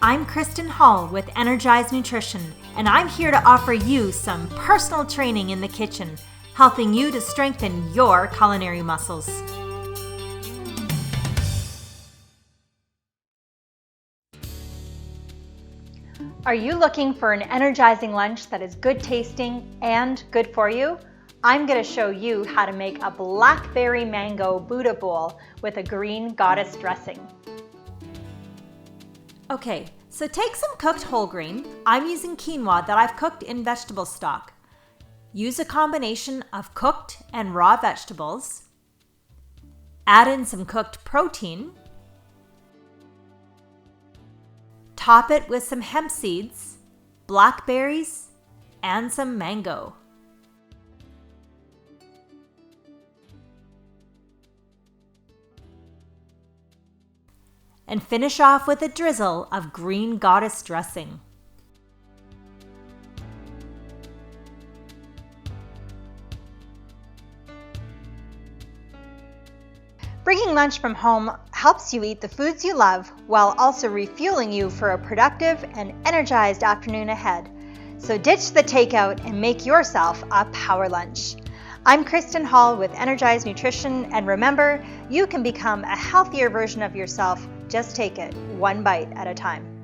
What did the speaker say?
I'm Kristen Hall with Energized Nutrition, and I'm here to offer you some personal training in the kitchen, helping you to strengthen your culinary muscles. Are you looking for an energizing lunch that is good tasting and good for you? I'm going to show you how to make a Blackberry Mango Buddha Bowl with a green goddess dressing. Okay, so take some cooked whole grain. I'm using quinoa that I've cooked in vegetable stock. Use a combination of cooked and raw vegetables. Add in some cooked protein. Top it with some hemp seeds, blackberries, and some mango. And finish off with a drizzle of green goddess dressing. Bringing lunch from home helps you eat the foods you love while also refueling you for a productive and energized afternoon ahead. So ditch the takeout and make yourself a power lunch. I'm Kristen Hall with Energized Nutrition, and remember, you can become a healthier version of yourself. Just take it one bite at a time.